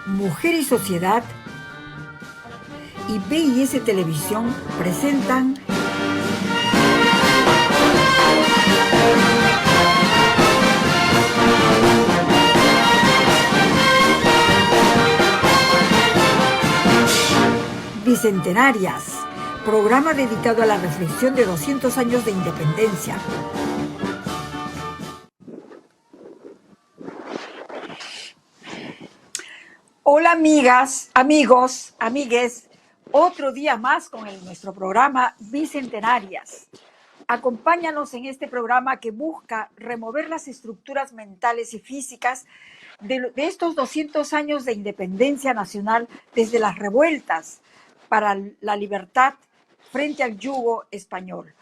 Mujer y Sociedad y BIS Televisión presentan Bicentenarias, programa dedicado a la reflexión de 200 años de independencia. Hola amigas, amigos, amigues, otro día más con nuestro programa Bicentenarias. Acompáñanos en este programa que busca remover las estructuras mentales y físicas de estos 200 años de independencia nacional, desde las revueltas para la libertad frente al yugo español,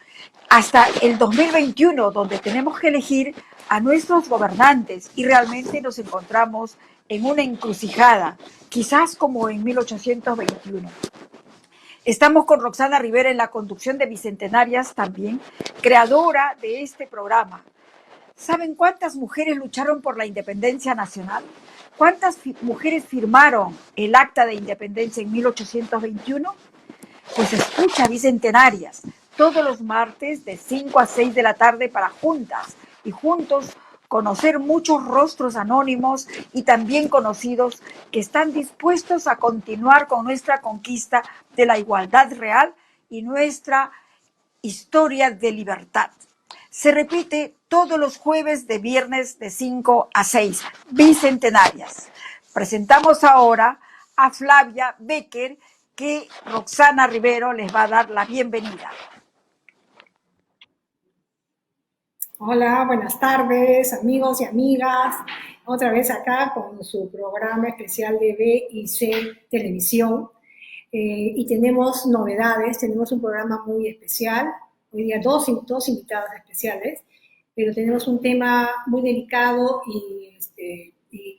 hasta el 2021, donde tenemos que elegir a nuestros gobernantes y realmente nos encontramos en una encrucijada, quizás como en 1821. Estamos con Roxana Rivera en la conducción de Bicentenarias también, creadora de este programa. ¿Saben cuántas mujeres lucharon por la independencia nacional? ¿Cuántas mujeres firmaron el Acta de Independencia en 1821? Pues escucha Bicentenarias todos los martes de 5 a 6 de la tarde para juntas y juntos conocer muchos rostros anónimos y también conocidos que están dispuestos a continuar con nuestra conquista de la igualdad real y nuestra historia de libertad. Se repite todos los jueves de viernes de 5 a 6, Bicentenarias. Presentamos ahora a Flavia Becker, que Roxana Rivero les va a dar la bienvenida. Hola, buenas tardes, amigos y amigas. Otra vez acá con su programa especial de BIC Televisión. Y tenemos novedades, tenemos un programa muy especial. Hoy día dos invitados especiales, pero tenemos un tema muy delicado y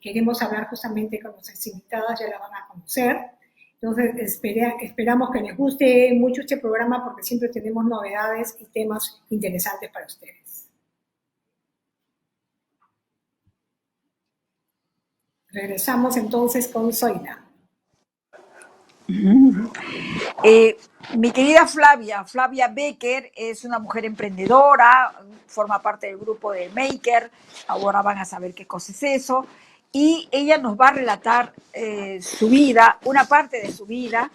queremos hablar justamente con nuestras invitadas, ya la van a conocer. Entonces, esperamos que les guste mucho este programa porque siempre tenemos novedades y temas interesantes para ustedes. Regresamos entonces con Zoila. Mi querida Flavia Becker es una mujer emprendedora, forma parte del grupo de Maker, ahora van a saber qué cosa es eso, y ella nos va a relatar su vida, una parte de su vida,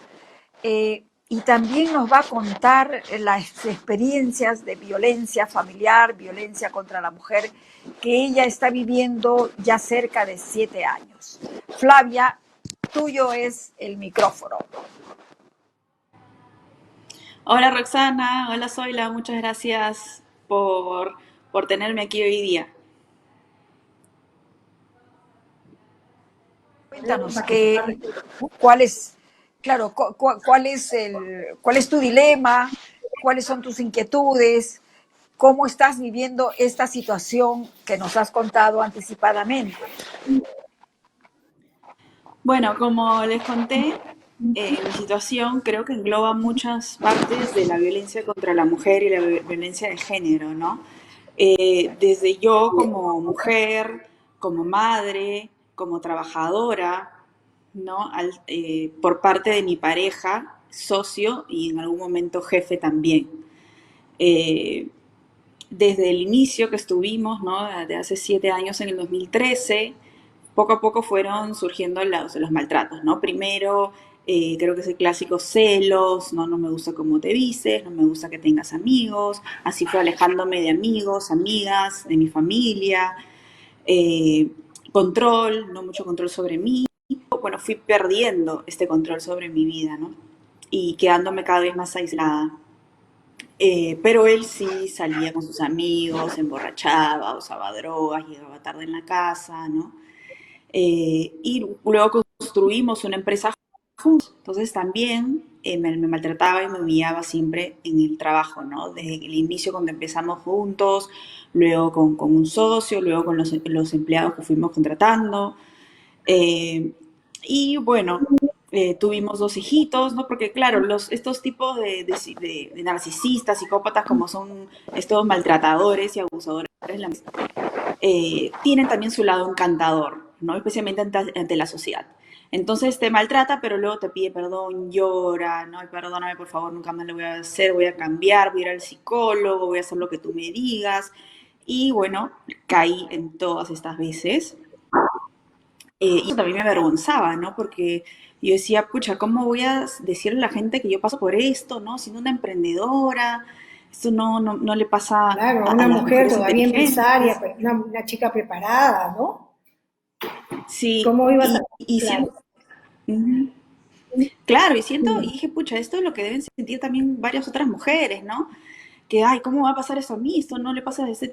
y también nos va a contar las experiencias de violencia familiar, violencia contra la mujer, que ella está viviendo ya cerca de 7 años. Flavia, tuyo es el micrófono. Hola Roxana, hola Zoila, muchas gracias por tenerme aquí hoy día. Cuéntanos cuál es, claro, cuál es tu dilema, cuáles son tus inquietudes, cómo estás viviendo esta situación que nos has contado anticipadamente. Bueno, como les conté, mi situación creo que engloba muchas partes de la violencia contra la mujer y la violencia de género, ¿no? Desde yo como mujer, como madre, como trabajadora, ¿no? Por parte de mi pareja, socio y en algún momento jefe también. Desde el inicio que estuvimos, ¿no? De hace 7 años, en el 2013, poco a poco fueron surgiendo los maltratos, ¿no? Primero, creo que es el clásico celos, ¿no? No me gusta cómo te vistes, no me gusta que tengas amigos, así fue alejándome de amigos, amigas, de mi familia, control, no mucho control sobre mí. Bueno, fui perdiendo este control sobre mi vida, ¿no? Y quedándome cada vez más aislada. Pero él sí salía con sus amigos, se emborrachaba, usaba drogas, llegaba tarde en la casa, ¿no? Y luego construimos una empresa juntos. Entonces también me maltrataba y me humillaba siempre en el trabajo, ¿no? Desde el inicio cuando empezamos juntos, luego con un socio, luego con los empleados que fuimos contratando. Y bueno, tuvimos 2 hijitos, ¿no? Porque claro, estos tipos de narcisistas, psicópatas, como son estos maltratadores y abusadores, tienen también su lado encantador, ¿no? Especialmente ante la sociedad. Entonces te maltrata, pero luego te pide perdón, llora, no, perdóname por favor, nunca más lo voy a hacer, voy a cambiar, voy a ir al psicólogo, voy a hacer lo que tú me digas. Y bueno, caí en todas estas veces. Y eso también me avergonzaba, ¿no? Porque yo decía, pucha, ¿cómo voy a decirle a la gente que yo paso por esto, ¿no? Siendo una emprendedora, esto no le pasa Claro, a una las mujer mujeres todavía empresaria, inteligentes. pues, una chica preparada, ¿no? Sí, ¿Cómo ibas a...? y Claro. siento, ujú. Claro, y siento, y dije, pucha, esto es lo que deben sentir también varias otras mujeres, ¿no? Que, ay, ¿cómo va a pasar eso a mí? Esto no le pasa a ese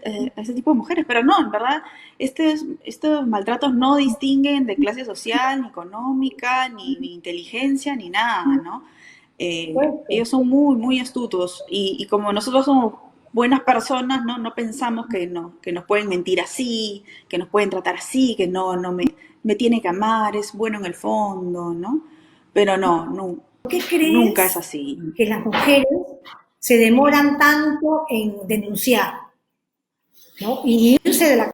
tipo de mujeres. Pero no, en verdad, estos maltratos no distinguen de clase social, ni económica, ni inteligencia, ni nada, ¿no? Supuesto. Ellos son muy, muy astutos y como nosotros somos buenas personas, ¿no? No pensamos que, no, que nos pueden mentir así, que nos pueden tratar así, que me tiene que amar, es bueno en el fondo, ¿no? Pero ¿Por qué nunca es crees así. que las mujeres se demoran tanto en denunciar, ¿no? Y irse de la...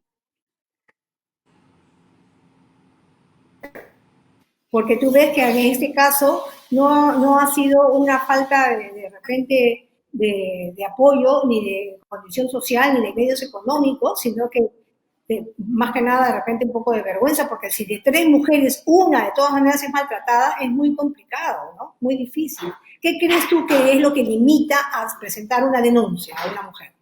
Porque tú ves que en este caso no ha sido una falta de repente de apoyo, ni de condición social, ni de medios económicos, sino que más que nada de repente un poco de vergüenza, porque si de 3 mujeres una de todas maneras es maltratada, es muy complicado, ¿no? Muy difícil. ¿Qué crees tú que es lo que limita a presentar una denuncia a una mujer?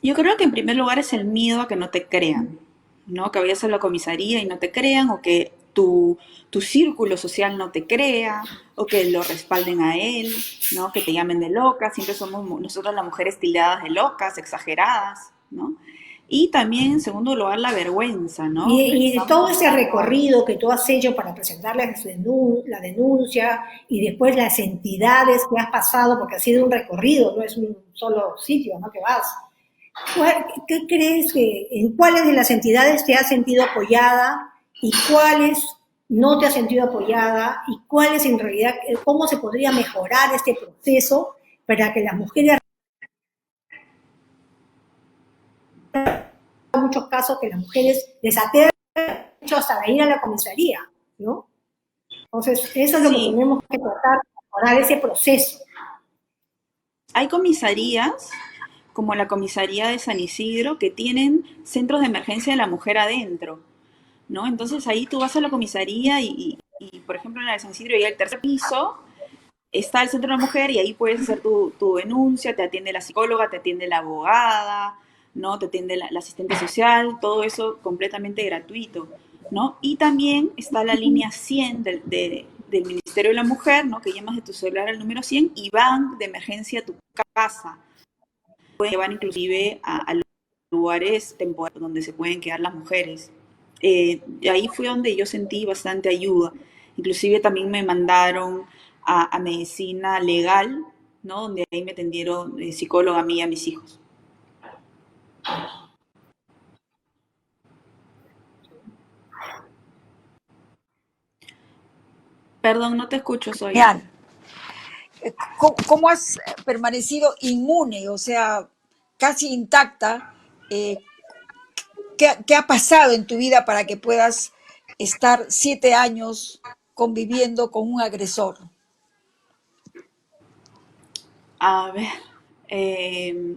Yo creo que en primer lugar es el miedo a que no te crean, ¿no? Que vayas a la comisaría y no te crean, o que tu círculo social no te crea, o que lo respalden a él, ¿no? Que te llamen de loca, siempre somos nosotros las mujeres tildadas de locas, exageradas, ¿no? Y también, en segundo lugar, la vergüenza, ¿no? Y de Estamos todo ese hablando recorrido que tú has hecho para presentarle la denuncia y después las entidades que has pasado, porque ha sido un recorrido, no es un solo sitio, ¿no? Que vas. ¿Qué crees en cuáles de las entidades te has sentido apoyada y cuáles no te has sentido apoyada y cuáles en realidad, cómo se podría mejorar este proceso para que las mujeres, en muchos casos, que las mujeres les aterran mucho hasta de ir a la comisaría, ¿no? Entonces, eso es lo que sí, tenemos que tratar de mejorar ese proceso. hay comisarías, como la comisaría de San Isidro, que tienen centros de emergencia de la mujer adentro, ¿no? Entonces ahí tú vas a la comisaría por ejemplo, en la de San Isidro y el tercer piso está el centro de la mujer y ahí puedes hacer tu denuncia, te atiende la psicóloga, te atiende la abogada, ¿no? Te atiende la asistente social, todo eso completamente gratuito, ¿no? Y también está la línea 100 del Ministerio de la Mujer, ¿no? Que llamas de tu celular al número 100 y van de emergencia a tu casa. Pueden llevar inclusive a lugares temporales donde se pueden quedar las mujeres. Y ahí fue donde yo sentí bastante ayuda. Inclusive también me mandaron a medicina legal, ¿no? Donde ahí me atendieron psicóloga a mí y a mis hijos. Perdón, no te escucho, soy. Genial. ¿Cómo has permanecido inmune, o sea, casi intacta? Eh, ¿Qué ha pasado en tu vida para que puedas estar 7 años conviviendo con un agresor? A ver, eh,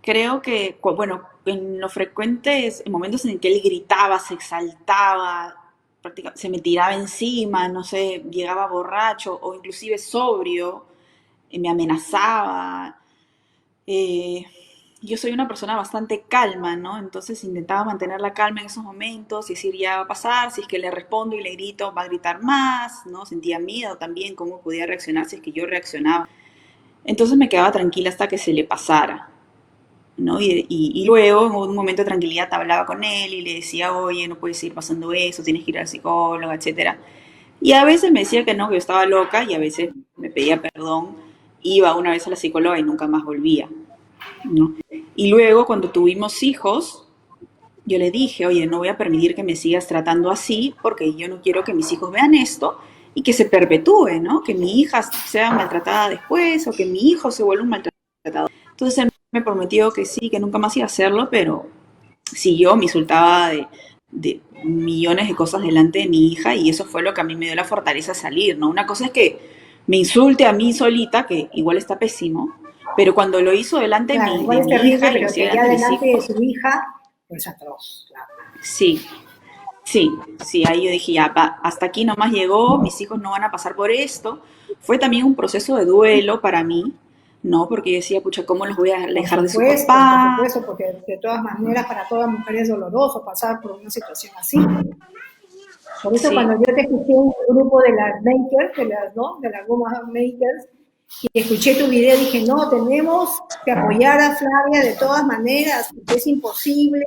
creo que, bueno, en los frecuentes en momentos en que él gritaba, se exaltaba, prácticamente se me tiraba encima, no sé, llegaba borracho o inclusive sobrio, me amenazaba. eh, yo soy una persona bastante calma, ¿no? Entonces intentaba mantener la calma en esos momentos y decir, ya va a pasar, si es que le respondo y le grito, va a gritar más, ¿no? Sentía miedo también, cómo podía reaccionar si es que yo reaccionaba. Entonces me quedaba tranquila hasta que se le pasara, ¿no? Y luego, en un momento de tranquilidad, hablaba con él y le decía, oye, no puedes seguir pasando eso, tienes que ir al psicólogo, etcétera. Y a veces me decía que no, que yo estaba loca, y a veces me pedía perdón, iba una vez a la psicóloga y nunca más volvía, ¿no? Y luego, cuando tuvimos hijos, yo le dije, oye, no voy a permitir que me sigas tratando así, porque yo no quiero que mis hijos vean esto y que se perpetúe, ¿no? Que mi hija sea maltratada después o que mi hijo se vuelva un maltratador. Entonces él me prometió que sí, que nunca más iba a hacerlo, pero siguió, me insultaba de millones de cosas delante de mi hija y eso fue lo que a mí me dio la fortaleza a salir, ¿no? Una cosa es que me insulte a mí solita, que igual está pésimo, pero cuando lo hizo delante Claro, igual de es mi terrible, hija y lo pero hacía que ya delante de mis delante de hijos, su hija, pues atroz, claro. sí, sí, ahí yo dije, ya, hasta aquí nomás llegó, mis hijos no van a pasar por esto. Fue también un proceso de duelo para mí, ¿no? Porque yo decía, pucha, ¿cómo los voy a alejar de su Por papá? supuesto, porque de todas maneras para toda mujer es doloroso pasar por una situación así. Por eso Sí, cuando yo te escuché en el grupo de las makers, de las, ¿no? De las woman makers, y escuché tu video, dije, no, tenemos que apoyar a Flavia de todas maneras, porque es imposible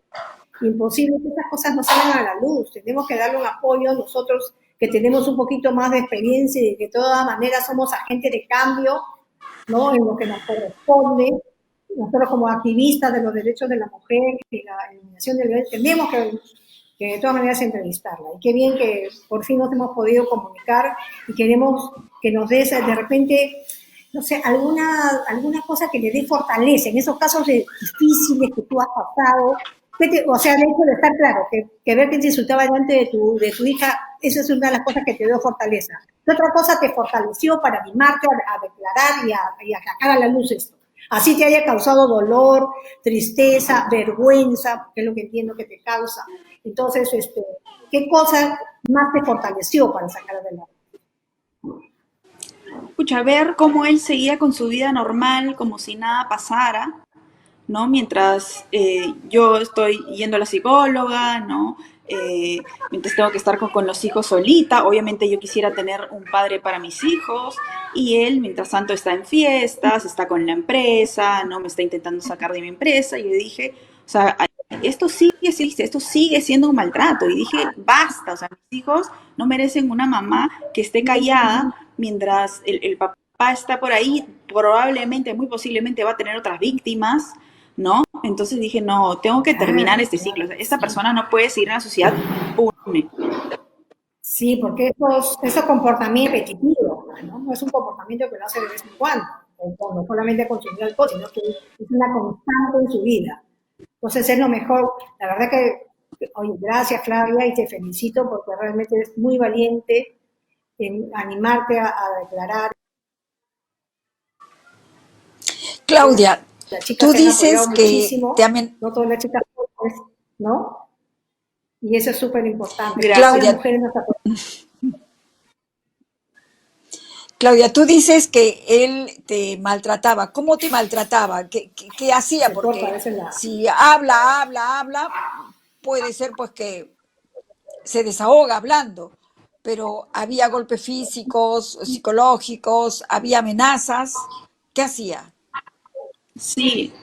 que estas cosas no salgan a la luz. Tenemos que darle un apoyo nosotros que tenemos un poquito más de experiencia y que de todas maneras somos agentes de cambio, ¿no? En lo que nos corresponde. Nosotros como activistas de los derechos de la mujer y la eliminación del violencia, tenemos que de todas maneras entrevistarla. Y qué bien que por fin nos hemos podido comunicar y queremos que nos des de repente, no sé, alguna cosa que le dé fortaleza en esos casos difíciles que tú has pasado. O sea, el hecho de estar claro, que ver que te insultaba delante de tu hija, esa es una de las cosas que te dio fortaleza. ¿Qué otra cosa te fortaleció para animarte a declarar y a sacar a la luz esto? Así te haya causado dolor, tristeza, vergüenza, que es lo que entiendo que te causa. Entonces, ¿qué cosa más te fortaleció para sacar adelante? pucha, ver cómo él seguía con su vida normal, como si nada pasara, ¿no? Mientras yo estoy yendo a la psicóloga, ¿no? Mientras tengo que estar con los hijos solita, obviamente yo quisiera tener un padre para mis hijos y él, mientras tanto, está en fiestas, está con la empresa, ¿no? Me está intentando sacar de mi empresa y yo dije, o sea, esto sigue siendo un maltrato y dije, basta, o sea, mis hijos no merecen una mamá que esté callada mientras el papá está por ahí, probablemente, muy posiblemente va a tener otras víctimas, ¿no? Entonces dije, no, tengo que terminar Claro, este ciclo. O sea, esta sí. persona no puede seguir en la sociedad impune. Sí, porque esos comportamientos repetitivos, ¿no? No es un comportamiento que lo hace de vez en cuando, o no solamente consumir alcohol, sino que es una constante en su vida. Entonces es lo mejor. La verdad que, oye, gracias Flavia y te felicito porque realmente eres muy valiente en animarte a declarar. Claudia, Las chicas tú te han apoyado dices que muchísimo, no todas las chicas, ¿no? Y eso es súper importante, que todas las Claudia, mujeres nos apoyan. Claudia, tú dices que él te maltrataba. ¿Cómo te maltrataba? ¿Qué hacía? Se corta a Porque veces si habla, puede ser pues que se desahoga hablando, pero había golpes físicos, psicológicos, había amenazas. ¿Qué hacía? Sí,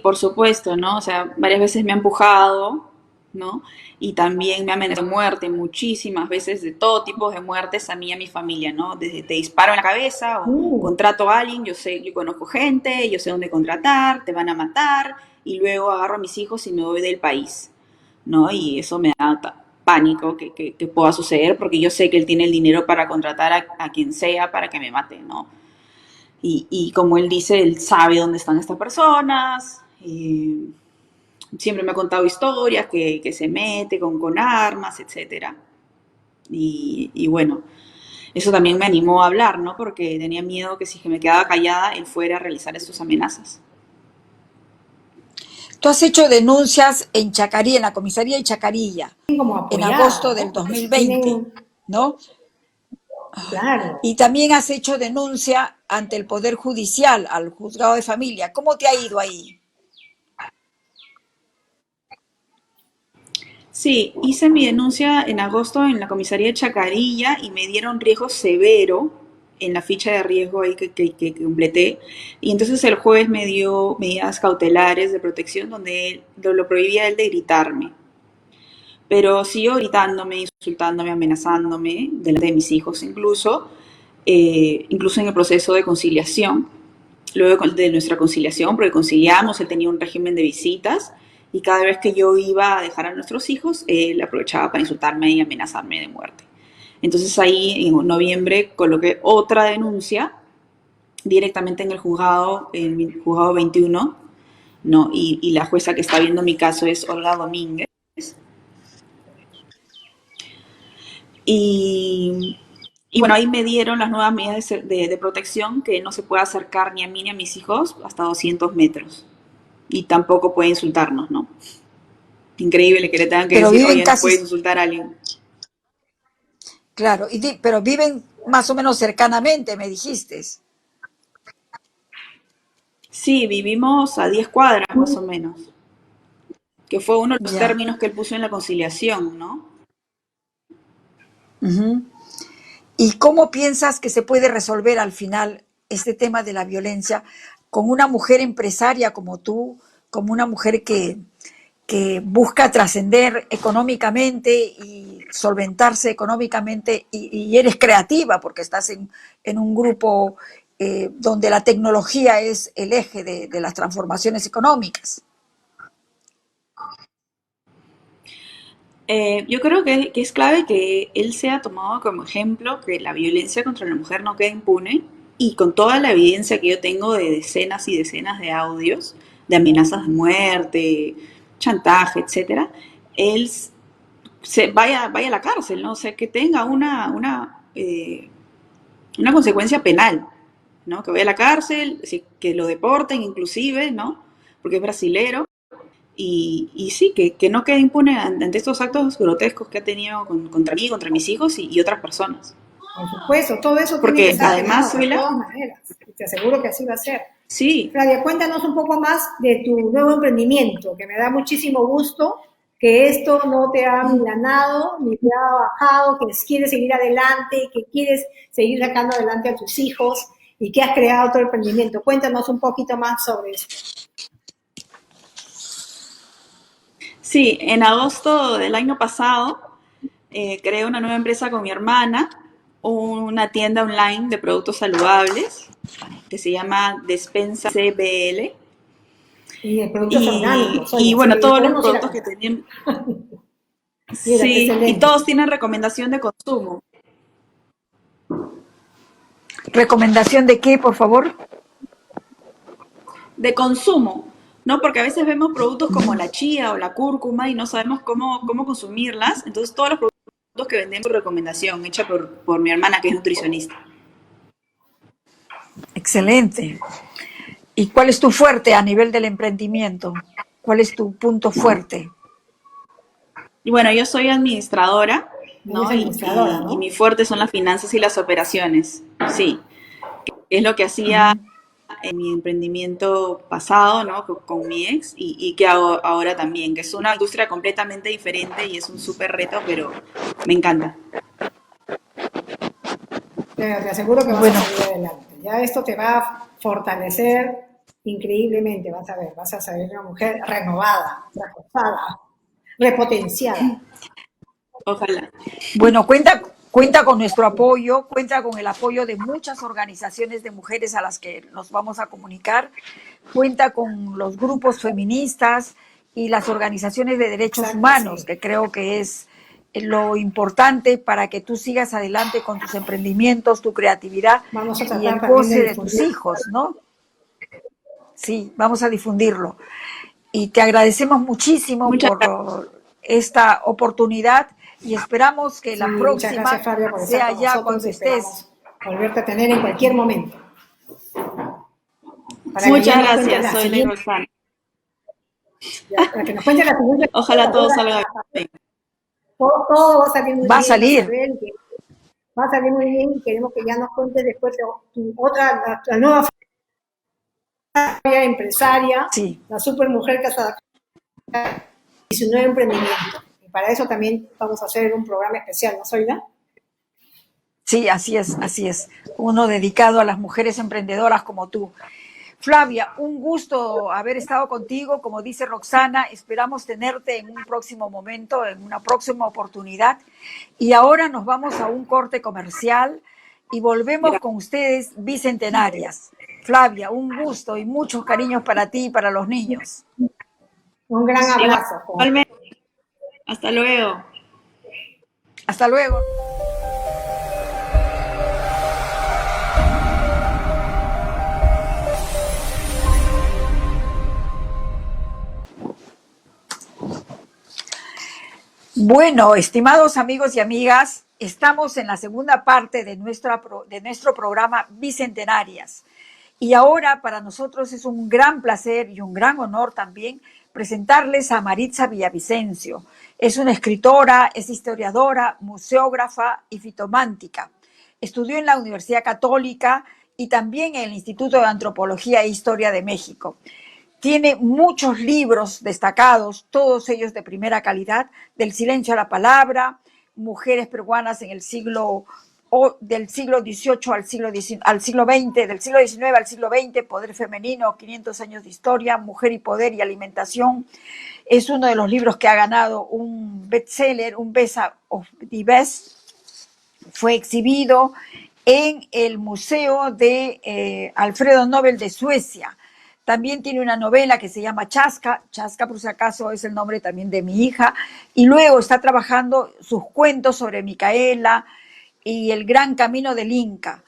por supuesto, ¿no? O sea, varias veces me ha empujado, ¿no? Y también me ha amenazado de muerte, muchísimas veces, de todo tipo de muertes a mí y a mi familia, ¿no? Desde te disparo en la cabeza o Mm, contrato a alguien, yo conozco gente, yo sé dónde contratar, te van a matar, y luego agarro a mis hijos y me voy del país, ¿no? Y eso me da pánico que pueda suceder porque yo sé que él tiene el dinero para contratar a quien sea para que me mate, ¿no? Y como él dice, él sabe dónde están estas personas. Siempre me ha contado historias que se mete con armas, etcétera. Y bueno, eso también me animó a hablar, ¿no? Porque tenía miedo que si me quedaba callada, él fuera a realizar esas amenazas. Tú has hecho denuncias en Chacarilla, en la comisaría de Chacarilla, como en apoyada, agosto ¿no? del Porque si 2020, tienen, ¿no? claro. Y también has hecho denuncia ante el Poder Judicial, al juzgado de familia. ¿Cómo te ha ido ahí? Sí, hice mi denuncia en agosto en la comisaría de Chacarilla y me dieron riesgo severo en la ficha de riesgo ahí que completé. Y entonces el juez me dio medidas cautelares de protección donde él, lo prohibía él de gritarme. Pero siguió gritándome, insultándome, amenazándome, delante de mis hijos incluso, incluso en el proceso de conciliación. Luego de nuestra conciliación, porque conciliamos, él tenía un régimen de visitas y cada vez que yo iba a dejar a nuestros hijos, él aprovechaba para insultarme y amenazarme de muerte. Entonces ahí en noviembre coloqué otra denuncia directamente en el juzgado 21, ¿no? Y la jueza que está viendo mi caso es Olga Domínguez. Y, y bueno, ahí me dieron las nuevas medidas de protección, que no se puede acercar ni a mí ni a mis hijos hasta 200 metros. Y tampoco puede insultarnos, ¿no? Increíble que le tengan que Pero decir, viven oye, no casi, puedes insultar a alguien. claro, pero viven más o menos cercanamente, me dijiste. Sí, vivimos a 10 cuadras más o menos, que fue uno de los Ya. términos que él puso en la conciliación, ¿no? Ujú. ¿Y cómo piensas que se puede resolver al final este tema de la violencia con una mujer empresaria como tú, como una mujer que busca trascender económicamente y solventarse económicamente y eres creativa porque estás en un grupo donde la tecnología es el eje de las transformaciones económicas? Yo creo que es clave que él sea tomado como ejemplo, que la violencia contra la mujer no quede impune, y con toda la evidencia que yo tengo de decenas y decenas de audios, de amenazas de muerte, chantaje, etcétera, él vaya a la cárcel, ¿no? O sea, que tenga una consecuencia penal, ¿no? Que vaya a la cárcel, que lo deporten inclusive, ¿no? Porque es brasilero. Y sí, que no quede impune ante estos actos grotescos que ha tenido contra mí, contra mis hijos y otras personas. Por supuesto, todo eso tiene que Porque ser además, penado de Zoila, todas maneras. Y te aseguro que así va a ser. sí, Flavia, cuéntanos un poco más de tu nuevo emprendimiento, que me da muchísimo gusto que esto no te ha milanado ni te ha bajado, que quieres seguir adelante, que quieres seguir sacando adelante a tus hijos y que has creado otro emprendimiento. Cuéntanos un poquito más sobre esto. sí, en agosto del año pasado creé una nueva empresa con mi hermana, una tienda online de productos saludables que se llama Despensa CBL. Y de productos orgánicos, Y oye, así bueno, que todos los podemos ir a productos que comprar. tienen, Mira, qué sí, y excelente. todos tienen recomendación de consumo. ¿Recomendación de qué, por favor? De consumo, ¿no? Porque a veces vemos productos como la chía o la cúrcuma y no sabemos cómo consumirlas. Entonces, todos los productos que vendemos por recomendación, hecha por mi hermana, que es nutricionista. Excelente. ¿Y cuál es tu fuerte a nivel del emprendimiento? ¿Cuál es tu punto fuerte? Y bueno, yo soy administradora, Eres ¿no? administradora, Y ¿no? mi fuerte son las finanzas y las operaciones, sí. Es lo que hacía Ujú. en mi emprendimiento pasado, ¿no? Con mi ex y que hago ahora también, que es una industria completamente diferente y es un súper reto, pero me encanta. Pero te aseguro que vas a Bueno, salir adelante. Ya esto te va a fortalecer increíblemente, vas a ser una mujer renovada, reforzada, repotenciada. Ojalá. bueno, cuenta con nuestro apoyo, cuenta con el apoyo de muchas organizaciones de mujeres a las que nos vamos a comunicar, cuenta con los grupos feministas y las organizaciones de derechos Exacto, humanos, sí. que creo que es lo importante para que tú sigas adelante con tus emprendimientos, tu creatividad Vamos a y tratar el también de goce de tus difundir. hijos, ¿no? Sí, vamos a difundirlo. Y te agradecemos muchísimo Muchas por gracias. esta oportunidad y esperamos que Sí, la muchas gracias, próxima Fabio, por estar sea con ya nosotros y cuando estés. esperamos volverte a tener en cualquier momento para que ya Muchas nos cuentes gracias, la soy Ley siguiente, Rosana. para que nos cuentes la siguiente. Ojalá todo Ahora salga bien. todo va a salir muy Va a bien, vas a salir. ver que va a salir muy bien y queremos que ya nos cuentes después tu otra, la nueva empresaria, Sí, la super mujer casada y su nuevo emprendimiento. Y para eso también vamos a hacer un programa especial, ¿no, Zoila? sí, así es, así es. Uno dedicado a las mujeres emprendedoras como tú. Flavia, un gusto haber estado contigo. Como dice Roxana, esperamos tenerte en un próximo momento, en una próxima oportunidad. Y ahora nos vamos a un corte comercial y volvemos con ustedes bicentenarias. Flavia, un gusto y muchos cariños para ti y para los niños. Un gran abrazo. Igualmente, hasta luego. Hasta luego. Bueno, estimados amigos y amigas, Estamos en la segunda parte de nuestro programa Bicentenarias. Y ahora para nosotros es un gran placer y un gran honor también presentarles a Maritza Villavicencio. Es una escritora, es historiadora, museógrafa y fitomántica. Estudió en la Universidad Católica y también en el Instituto de Antropología e Historia de México. Tiene muchos libros destacados, todos ellos de primera calidad, del silencio a la palabra, mujeres peruanas en el del siglo XVIII al siglo XX, del siglo XIX al siglo XX, poder femenino, 500 años de historia, mujer y poder y alimentación. Es uno de los libros que ha ganado un bestseller, un Best of the Best. Fue exhibido en el Museo de Alfredo Nobel de Suecia. También tiene una novela que se llama Chasca. Chasca, por si acaso, es el nombre también de mi hija. Y luego está trabajando sus cuentos sobre Micaela y el gran camino del Inca.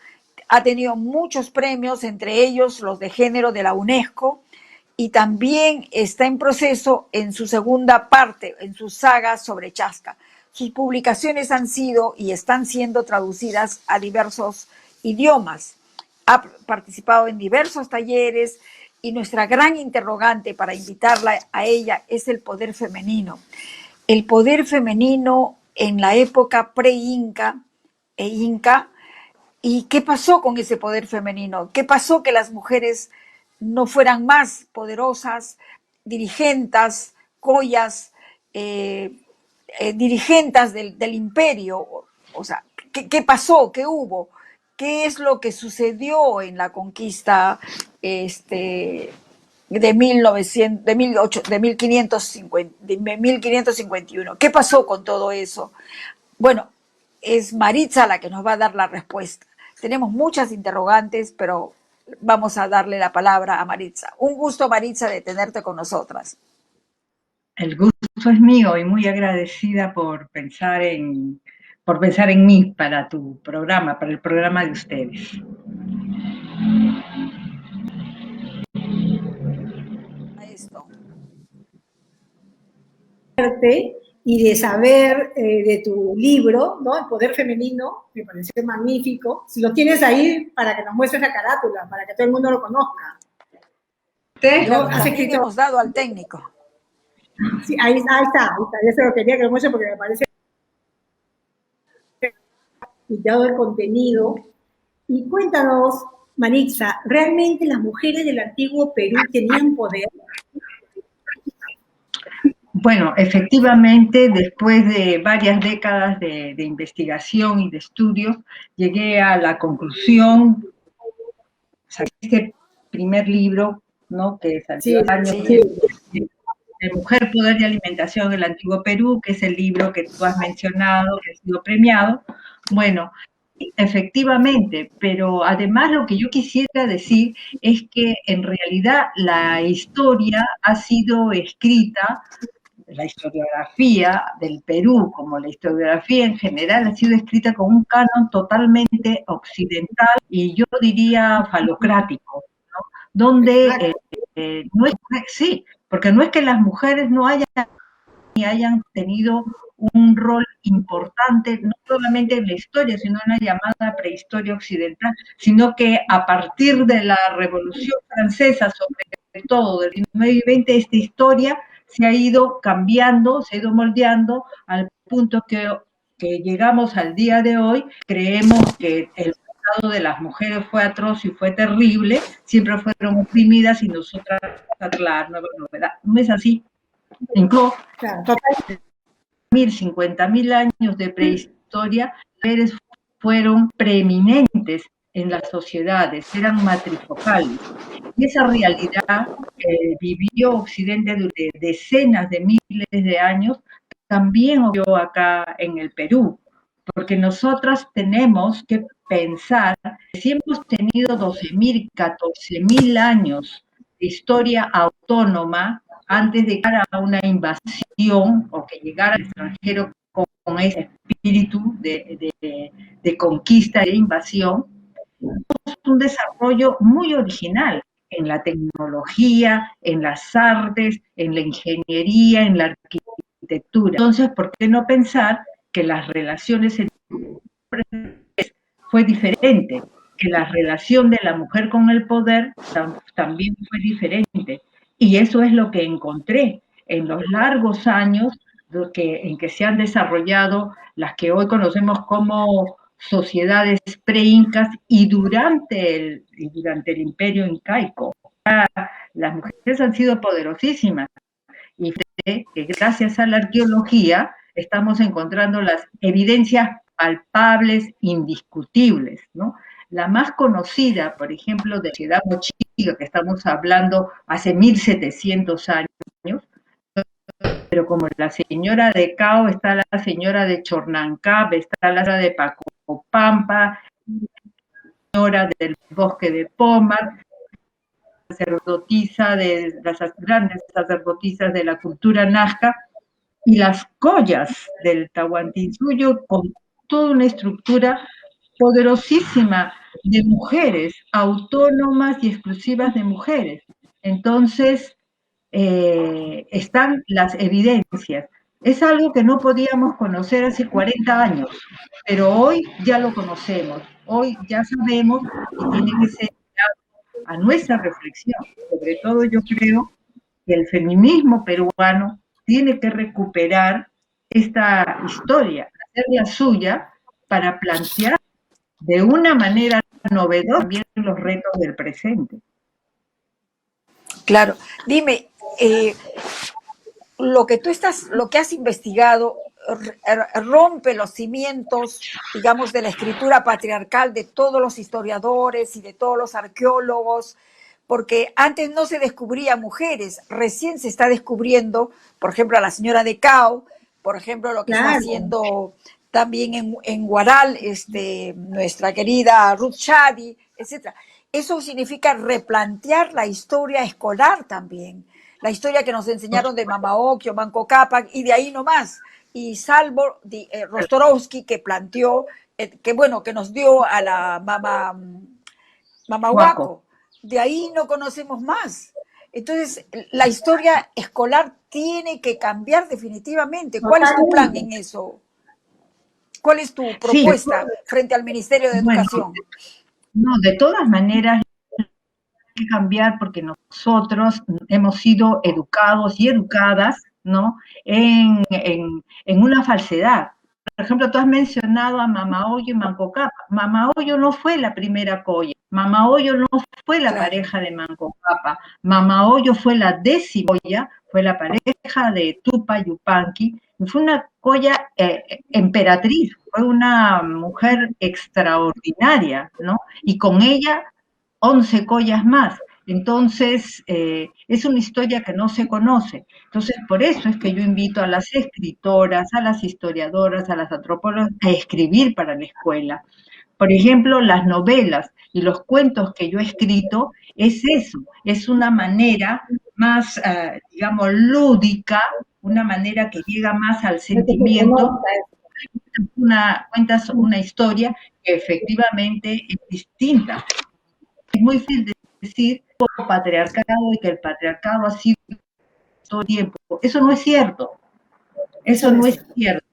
Ha tenido muchos premios, entre ellos los de género de la UNESCO, y también está en proceso en su segunda parte, en su saga sobre Chasca. Sus publicaciones han sido y están siendo traducidas a diversos idiomas. Ha participado en diversos talleres y nuestra gran interrogante para invitarla a ella es el poder femenino. El poder femenino en la época pre-Inca e Inca. ¿Y qué pasó con ese poder femenino? ¿Qué pasó que las mujeres no fueran más poderosas, dirigentes, collas, dirigentes del imperio? O sea, ¿qué pasó? ¿Qué hubo? ¿Qué es lo que sucedió en la conquista de 1551? ¿Qué pasó con todo eso? Bueno, es Maritza la que nos va a dar la respuesta. Tenemos muchas interrogantes, pero vamos a darle la palabra a Maritza. Un gusto, Maritza, de tenerte con nosotras. El gusto es mío y muy agradecida por pensar en mí para tu programa, para el programa de ustedes. Esto. Y de saber de tu libro, ¿no? El poder femenino, me pareció magnífico. Si lo tienes ahí, para que nos muestres la carátula, para que todo el mundo lo conozca. También hemos dado al técnico. Sí, ahí está. Yo se lo quería que lo muestre porque me parece quitado el contenido. Y cuéntanos, Maritza, ¿realmente las mujeres del antiguo Perú tenían poder? Bueno, efectivamente, después de varias décadas de investigación y de estudio, llegué a la conclusión, este primer libro, ¿no?, que salió el año de Mujer, Poder y Alimentación del Antiguo Perú, que es el libro que tú has mencionado, que ha sido premiado. Bueno, efectivamente, pero además lo que yo quisiera decir es que en realidad la historia ha sido escrita, la historiografía del Perú, como la historiografía en general, ha sido escrita con un canon totalmente occidental y yo diría falocrático, ¿no? Donde no es, sí, porque no es que las mujeres no hayan tenido un rol importante, no solamente en la historia, sino en la llamada prehistoria occidental, sino que a partir de la Revolución Francesa, sobre todo del 19 y 20, esta historia se ha ido cambiando, se ha ido moldeando al punto que llegamos al día de hoy. Creemos que el pasado de las mujeres fue atroz y fue terrible, siempre fueron oprimidas y nosotras la nueva novedad. No es así. Incluso 50.000 años de prehistoria, las mujeres fueron preeminentes en las sociedades, eran matrifocales. Y esa realidad vivió Occidente durante decenas de miles de años, también ocurrió acá en el Perú, porque nosotras tenemos que pensar que si hemos tenido 12.000, 14.000 años de historia autónoma, antes de llegar a una invasión o que llegara al extranjero con ese espíritu de conquista e invasión, es un desarrollo muy original en la tecnología, en las artes, en la ingeniería, en la arquitectura. Entonces, ¿por qué no pensar que las relaciones entre fue diferente, que la relación de la mujer con el poder también fue diferente. Y eso es lo que encontré en los largos años en que se han desarrollado las que hoy conocemos como sociedades pre-incas y durante el imperio incaico. Las mujeres han sido poderosísimas y que gracias a la arqueología estamos encontrando las evidencias palpables, indiscutibles, ¿no? La más conocida, por ejemplo, de la ciudad mochiga, que estamos hablando hace 1700 años, pero como la señora de Cao, está la señora de Chornancab, está la señora de Pacopampa, la señora del bosque de Pomar, sacerdotisa de las grandes sacerdotisas de la cultura nazca, y las collas del Tahuantinsuyo con toda una estructura poderosísima de mujeres, autónomas y exclusivas de mujeres. Entonces, están las evidencias. Es algo que no podíamos conocer hace 40 años, pero hoy ya lo conocemos, hoy ya sabemos y tiene que ser a nuestra reflexión. Sobre todo yo creo que el feminismo peruano tiene que recuperar esta historia, hacerla suya para plantear de una manera novedosa también los retos del presente. Claro. Dime, lo que has investigado rompe los cimientos, digamos, de la escritura patriarcal de todos los historiadores y de todos los arqueólogos, porque antes no se descubría mujeres, recién se está descubriendo, por ejemplo, a la señora de Cao, por ejemplo, lo que está haciendo también en Huaral, nuestra querida Ruth Shadi, etc. Eso significa replantear la historia escolar también, la historia que nos enseñaron de Mama Ocllo, Manco Cápac y de ahí nomás. Y salvo Rostorowski, que planteó, que nos dio a la Mama Huaco. De ahí no conocemos más. Entonces, la historia escolar tiene que cambiar definitivamente. ¿Cuál es tu plan en eso? ¿Cuál es tu propuesta frente al Ministerio de Educación? No, de todas maneras hay que cambiar porque nosotros hemos sido educados y educadas, ¿no?, en una falsedad. Por ejemplo, tú has mencionado a Mama Ocllo y Manco Cápac. Mama Ocllo no fue la primera colla. Mama Ocllo no fue la pareja de Manco Cápac. Mama Ocllo fue la 10ª colla, fue la pareja de Tupac Yupanqui. Fue una colla emperatriz, fue una mujer extraordinaria, ¿no? Y con ella 11 collas más. Entonces, es una historia que no se conoce. Entonces, por eso es que yo invito a las escritoras, a las historiadoras, a las antropólogas a escribir para la escuela. Por ejemplo, las novelas y los cuentos que yo he escrito es eso, es una manera más, digamos, lúdica, una manera que llega más al sentimiento. Cuentas una historia que efectivamente es distinta. Es muy difícil decir patriarcado y que el patriarcado ha sido todo el tiempo. Eso no es cierto. Eso no es cierto.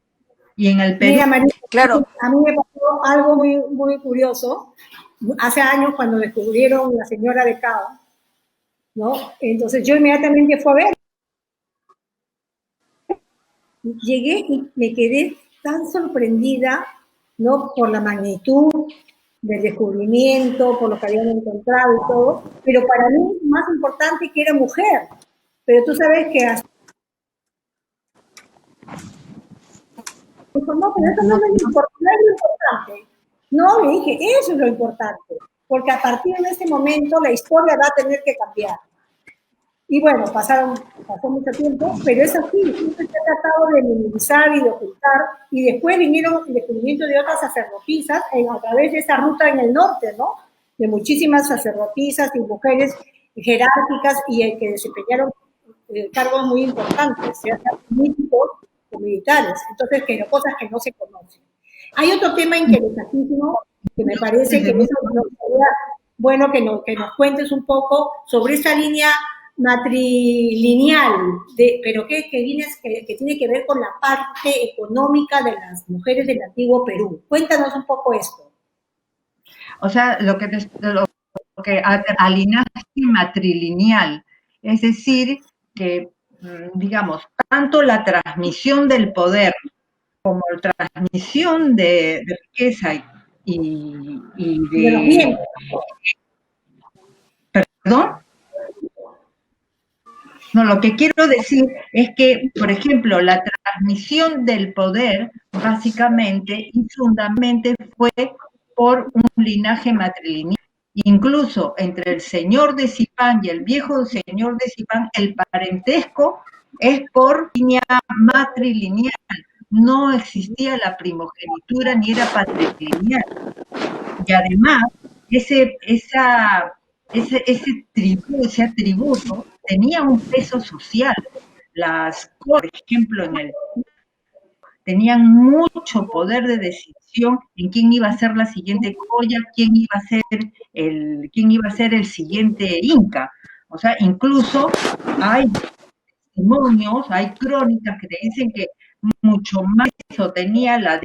Y en el Perú... Mira, María, claro, a mí me pasó algo muy, muy curioso. Hace años, cuando descubrieron la señora de Cao, ¿no? Entonces yo inmediatamente fui a ver. Llegué y me quedé tan sorprendida, ¿no?, por la magnitud del descubrimiento, por lo que habían encontrado y todo, pero para mí más importante que era mujer. Pero tú sabes que dijo, no, pero eso no es lo importante. No, le dije, eso es lo importante, porque a partir de ese momento la historia va a tener que cambiar. Y bueno, pasó mucho tiempo, pero es así, siempre se ha tratado de minimizar y de ocultar, y después vinieron el descubrimiento de otras sacerdotisas a través de esa ruta en el norte, ¿no?, de muchísimas sacerdotisas y mujeres jerárquicas y que desempeñaron cargos muy importantes, ya sean políticos o militares, entonces, cosas que no se conocen. Hay otro tema interesantísimo que me parece que eso sería bueno que nos cuentes un poco sobre esa línea matrilineal, pero que tiene que ver con la parte económica de las mujeres del antiguo Perú. Cuéntanos un poco esto. O sea, lo que al linaje matrilineal, es decir, que, digamos, tanto la transmisión del poder como la transmisión de riqueza y De los bienes. ¿Perdón? No, lo que quiero decir es que, por ejemplo, la transmisión del poder, básicamente y fundamentalmente fue por un linaje matrilineal. Incluso entre el señor de Zipán y el viejo señor de Zipán, el parentesco es por línea matrilineal. No existía la primogenitura ni era patrilineal. Y además, ese atributo tenía un peso social. Las, por ejemplo, tenían mucho poder de decisión en quién iba a ser la siguiente Colla, quién iba a ser el siguiente Inca. O sea, incluso hay testimonios, hay crónicas que te dicen que mucho más eso tenía la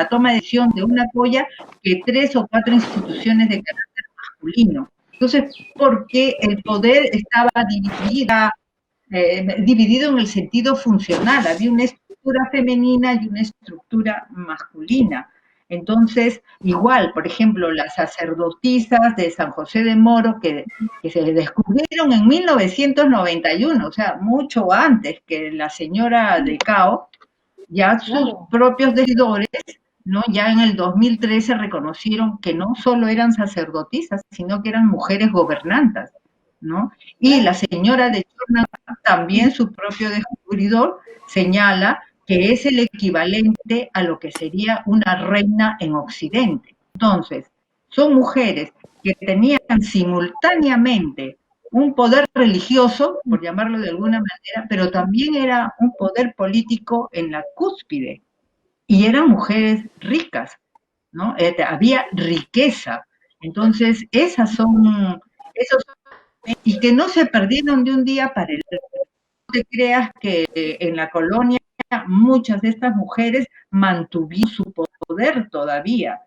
toma de decisión de una Colla que 3 o 4 instituciones de carácter masculino. Entonces, porque el poder estaba dividido en el sentido funcional, había una estructura femenina y una estructura masculina. Entonces, igual, por ejemplo, las sacerdotisas de San José de Moro, que se descubrieron en 1991, o sea, mucho antes que la señora de Cao, ya sus propios decidores, ¿no? Ya en el 2013 reconocieron que no solo eran sacerdotisas, sino que eran mujeres gobernantas, ¿no? Y la señora de Chorna, también su propio descubridor, señala que es el equivalente a lo que sería una reina en Occidente. Entonces, son mujeres que tenían simultáneamente un poder religioso, por llamarlo de alguna manera, pero también era un poder político en la cúspide. Y eran mujeres ricas, ¿no? Había riqueza. Entonces, y que no se perdieron de un día para el otro. No te creas que en la colonia muchas de estas mujeres mantuvieron su poder todavía.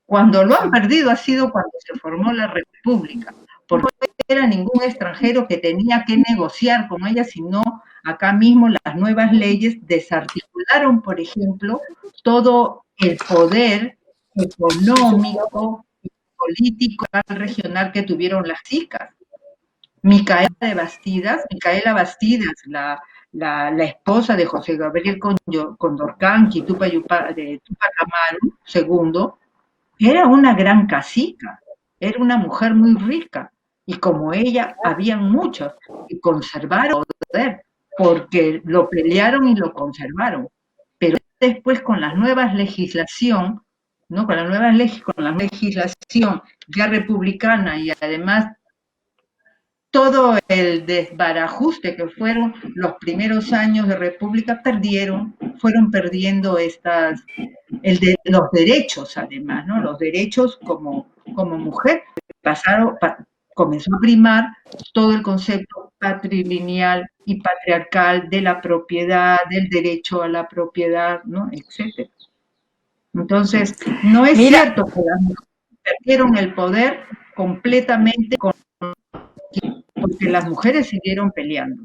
Cuando lo han perdido ha sido cuando se formó la República, porque no era ningún extranjero que tenía que negociar con ellas, sino acá mismo las nuevas leyes desarticularon, por ejemplo, todo el poder económico y político regional que tuvieron las chicas. Micaela Bastidas, la esposa de José Gabriel Condorcanqui, Tupac Amaru II, era una gran cacica, era una mujer muy rica, y como ella, habían muchos que conservaron el poder, porque lo pelearon y lo conservaron. Pero después con las nuevas legislación, ¿no? con la legislación ya republicana y además todo el desbarajuste que fueron los primeros años de República, fueron perdiendo los derechos además, ¿no? Los derechos como mujer comenzó a primar todo el concepto patrilineal y patriarcal de la propiedad, del derecho a la propiedad, ¿no? Etcétera. Entonces, no es cierto que las mujeres perdieron el poder completamente porque las mujeres siguieron peleando.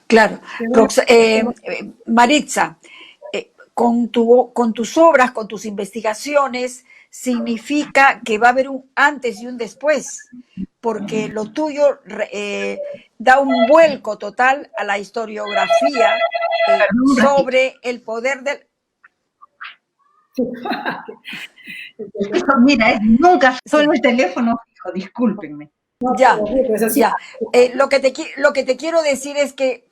Claro. Maritza, con tus obras, con tus investigaciones, significa que va a haber un antes y un después, porque lo tuyo da un vuelco total a la historiografía sobre el poder del... Mira, nunca suena el teléfono fijo, discúlpenme. Ya. Lo que te quiero decir es que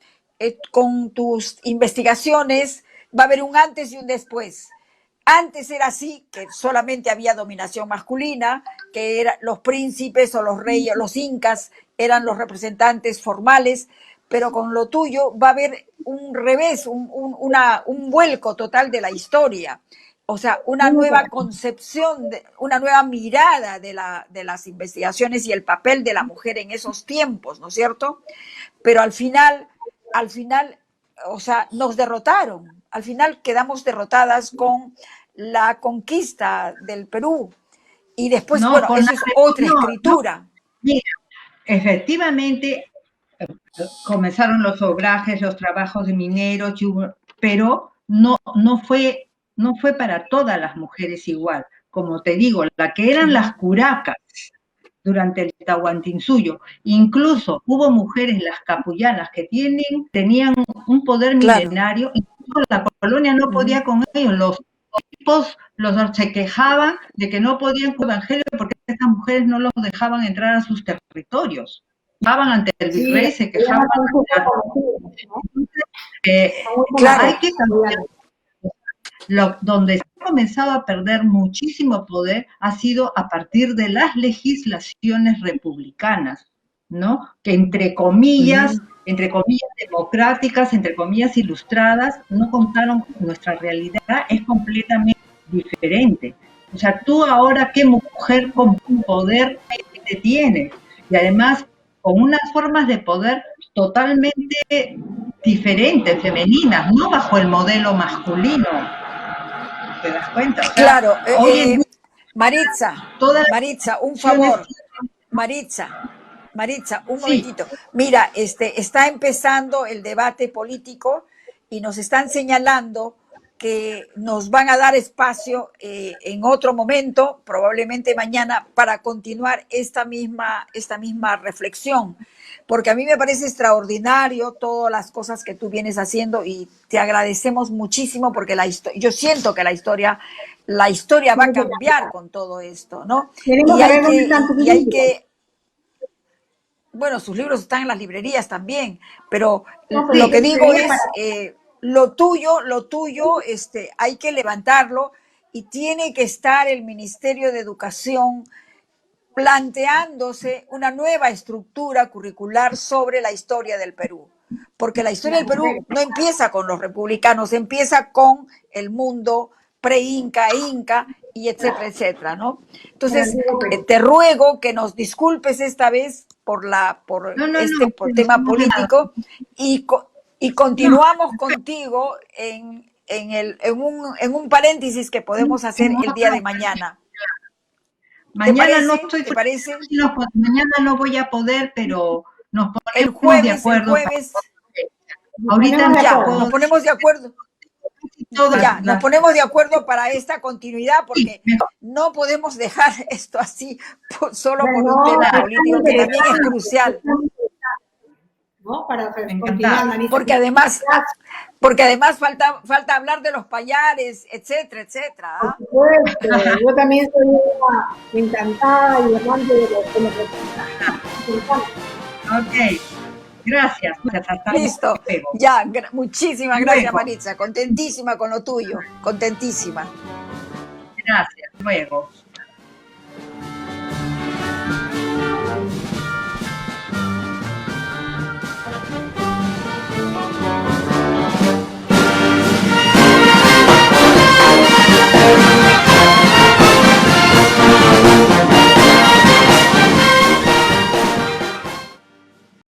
con tus investigaciones va a haber un antes y un después. Antes era así, que solamente había dominación masculina, que eran los príncipes o los reyes, los incas eran los representantes formales, pero con lo tuyo va a haber un revés, un vuelco total de la historia. o sea, una nueva concepción, una nueva mirada de las investigaciones y el papel de la mujer en esos tiempos, ¿no es cierto? Pero al final, o sea, nos derrotaron. Al final quedamos derrotadas con la conquista del Perú. Y después, No, bueno, con eso la es otra no, escritura. mira, efectivamente comenzaron los obrajes, los trabajos de mineros, pero no fue para todas las mujeres igual. Como te digo, la que eran las curacas durante el Tahuantinsuyo, incluso hubo mujeres, las capullanas, que tenían un poder milenario, incluso la colonia no podía con ellos, los obispos se quejaban de que no podían con el evangelio porque estas mujeres no los dejaban entrar a sus territorios. Quejaban ante el virrey, se quejaban. Claro. Hay que cambiar. Donde se ha comenzado a perder muchísimo poder ha sido a partir de las legislaciones republicanas, ¿no? Que entre comillas democráticas, entre comillas ilustradas, no contaron nuestra realidad, es completamente diferente. O sea, tú ahora, ¿qué mujer con poder te tienes? Y además, con unas formas de poder totalmente diferentes, femeninas, no bajo el modelo masculino. ¿Te das cuenta? O sea, claro, hoy en día, Maritza, un favor. Maritza, un momentito. Mira, está empezando el debate político y nos están señalando que nos van a dar espacio en otro momento, probablemente mañana, para continuar esta misma reflexión. Porque a mí me parece extraordinario todas las cosas que tú vienes haciendo y te agradecemos muchísimo porque yo siento que la historia va a cambiar con todo esto, ¿no? Y hay que bueno, sus libros están en las librerías también, pero lo que digo es, lo tuyo, hay que levantarlo y tiene que estar el Ministerio de Educación planteándose una nueva estructura curricular sobre la historia del Perú. Porque la historia del Perú no empieza con los republicanos, empieza con el mundo pre-Inca, Inca, y etcétera, etcétera, ¿no? Entonces, te ruego que nos disculpes esta vez por tema político y continuamos contigo en un paréntesis que podemos hacer el día de mañana. Mañana no estoy, ¿te parece? Mañana no voy a poder, pero nos ponemos el jueves, de acuerdo. Ahorita ya, nos ponemos de acuerdo. Ya, nos ponemos de acuerdo para esta continuidad porque no podemos dejar esto así solo por un tema político que también es crucial. ¿No? Para continuar, porque además falta hablar de los payares, etcétera, etcétera. ¿Ah? Por supuesto, yo también soy encantada y amante de los Ok. Gracias. Listo. Ya, muchísimas gracias, Maritza. Contentísima con lo tuyo. Contentísima. Gracias. Luego.